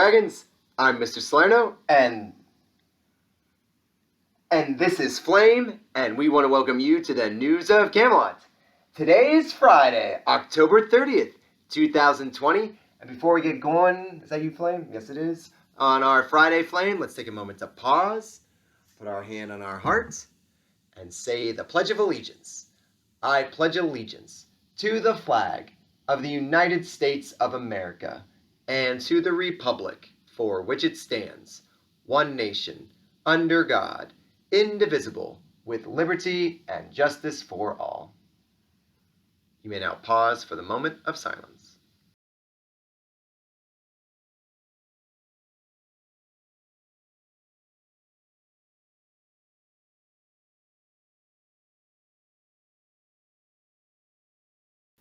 Dragons. I'm Mr. Salerno, and this is Flame, and we want to welcome you to the News of Camelot. Today is Friday, October 30th, 2020, and before we get going, is that you, Flame? Yes, it is. On our Friday Flame, let's take a moment to pause, put our hand on our heart, and say the Pledge of Allegiance. I pledge allegiance to the flag of the United States of America and to the republic for which it stands, one nation, under God, indivisible, with liberty and justice for all. You may now pause for the moment of silence.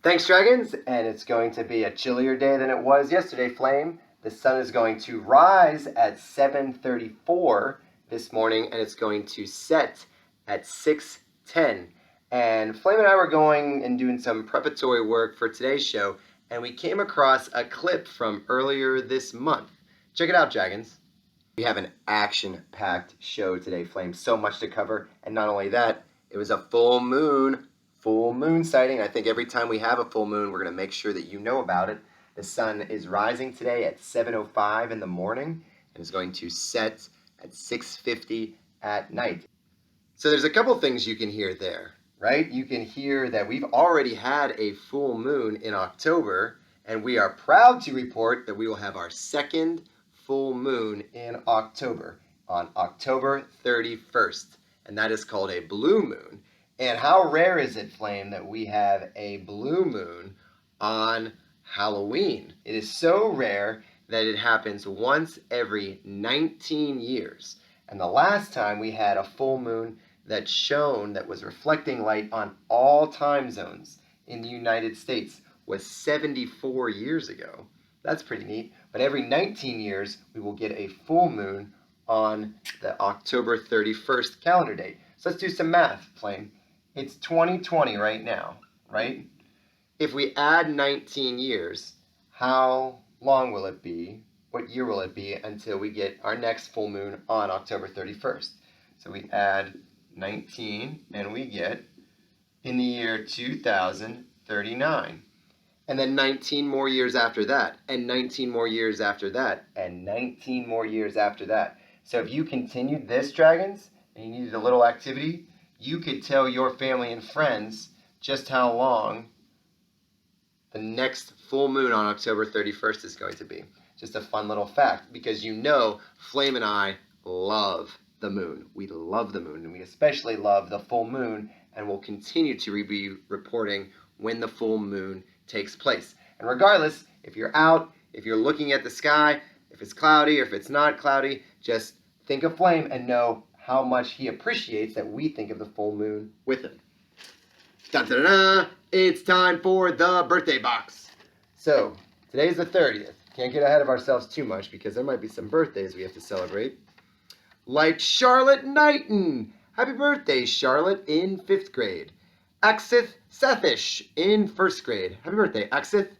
Thanks, Dragons, and it's going to be a chillier day than it was yesterday, Flame. The sun is going to rise at 7:34 this morning, and it's going to set at 6:10. And Flame and I were going and doing some preparatory work for today's show, and we came across a clip from earlier this month. Check it out, Dragons. We have an action-packed show today, Flame. So much to cover, and not only that, it was a full moon sighting. I think every time we have a full moon, we're going to make sure that you know about it. The sun is rising today at 7:05 in the morning and is going to set at 6:50 at night. So there's a couple things you can hear there, right? You can hear that we've already had a full moon in October, and we are proud to report that we will have our second full moon in October on October 31st, and that is called a blue moon. And how rare is it, Flame, that we have a blue moon on Halloween? It is so rare that it happens once every 19 years. And the last time we had a full moon that shone, that was reflecting light on all time zones in the United States, was 74 years ago. That's pretty neat. But every 19 years, we will get a full moon on the October 31st calendar date. So let's do some math, Flame. It's 2020 right now, right? If we add 19 years, how long will it be? What year will it be until we get our next full moon on October 31st? So we add 19 and we get in the year 2039. And then 19 more years after that, and 19 more years after that, and 19 more years after that. So if you continued this, Dragons, and you needed a little activity, you could tell your family and friends just how long the next full moon on October 31st is going to be. Just a fun little fact, because you know Flame and I love the moon. We love the moon, and we especially love the full moon, and will continue to be reporting when the full moon takes place. And regardless, if you're out, if you're looking at the sky, if it's cloudy or if it's not cloudy, just think of Flame and know how much he appreciates that we think of the full moon with him. Da-da-da-da! It's time for the birthday box. So, today's the 30th. Can't get ahead of ourselves too much because there might be some birthdays we have to celebrate. Like Charlotte Knighton. Happy birthday, Charlotte, in 5th grade. Axith Sethish in 1st grade. Happy birthday, Axith.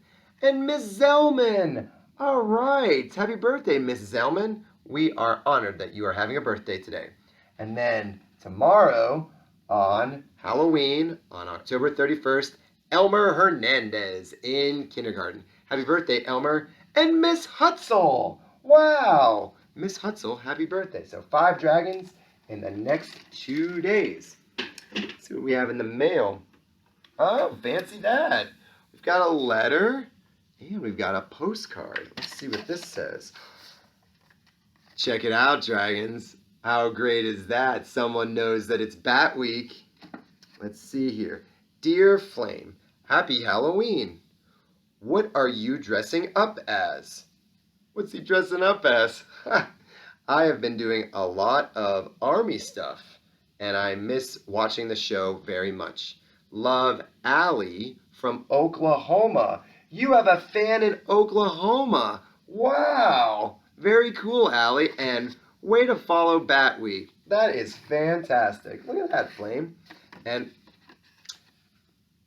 And Miss Zellman. All right. Happy birthday, Miss Zellman. We are honored that you are having a birthday today. And then tomorrow on Halloween, on October 31st, Elmer Hernandez in kindergarten. Happy birthday, Elmer. And Miss Hutzel. Wow. Miss Hutzel, happy birthday. So 5 dragons in the next 2 days. Let's see what we have in the mail. Oh, fancy that. We've got a letter and we've got a postcard. Let's see what this says. Check it out, Dragons. How great is that? Someone knows that it's Bat Week. Let's see here. Dear Flame, happy Halloween. What are you dressing up as? What's he dressing up as? I have been doing a lot of Army stuff, and I miss watching the show very much. Love, Allie from Oklahoma. You have a fan in Oklahoma. Wow. Very cool, Allie, and way to follow Bat Week. That is fantastic. Look at that, Flame. And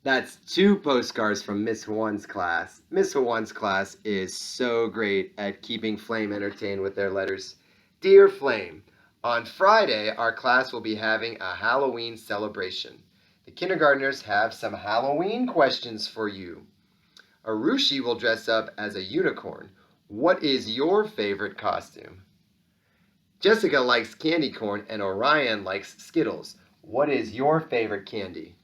That's 2 postcards from Miss Juan's class. Miss Juan's class is so great at keeping Flame entertained with their letters. Dear Flame, on Friday, our class will be having a Halloween celebration. The kindergartners have some Halloween questions for you. Arushi will dress up as a unicorn. What is your favorite costume? Jessica likes candy corn and Orion likes Skittles. What is your favorite candy?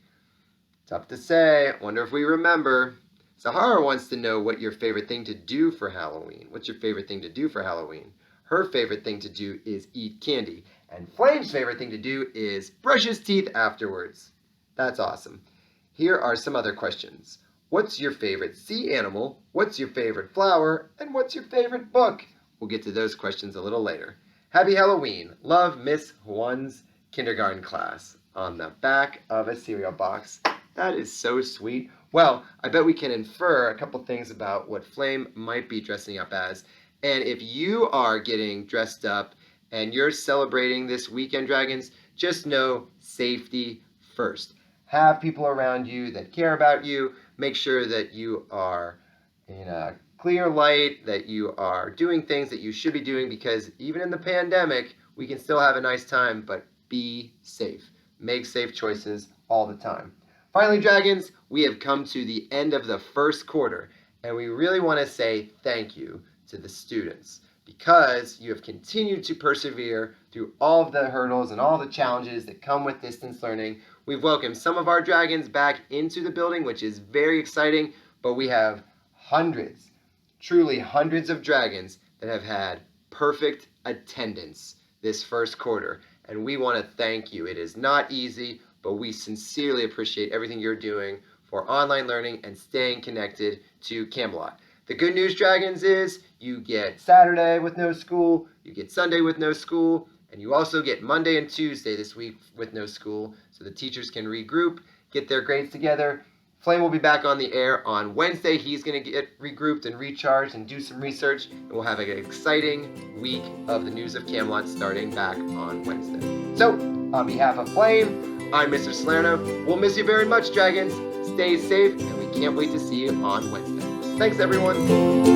Tough to say. Wonder if we remember. Sahara wants to know what your favorite thing to do for Halloween. What's your favorite thing to do for Halloween? Her favorite thing to do is eat candy. And Flame's favorite thing to do is brush his teeth afterwards. That's awesome. Here are some other questions. What's your favorite sea animal? What's your favorite flower? And what's your favorite book? We'll get to those questions a little later. Happy Halloween. Love, Miss Juan's kindergarten class. On the back of a cereal box. That is so sweet. Well, I bet we can infer a couple things about what Flame might be dressing up as. And if you are getting dressed up and you're celebrating this weekend, Dragons, just know safety first. Have people around you that care about you. Make sure that you are in a clear light, that you are doing things that you should be doing, because even in the pandemic, we can still have a nice time, but be safe. Make safe choices all the time. Finally, Dragons, we have come to the end of the first quarter, and we really want to say thank you to the students because you have continued to persevere through all of the hurdles and all the challenges that come with distance learning. We've welcomed some of our Dragons back into the building, which is very exciting, but we have hundreds, truly hundreds of Dragons that have had perfect attendance this first quarter, and we want to thank you. It is not easy, but we sincerely appreciate everything you're doing for online learning and staying connected to Camelot. The good news, Dragons, is you get Saturday with no school, you get Sunday with no school, and you also get Monday and Tuesday this week with no school, so the teachers can regroup, get their grades together. Flame will be back on the air on Wednesday. He's going to get regrouped and recharged and do some research, and we'll have an exciting week of the news of Camelot starting back on Wednesday. So, on behalf of Flame, I'm Mr. Salerno. We'll miss you very much, Dragons. Stay safe, and we can't wait to see you on Wednesday. Thanks, everyone.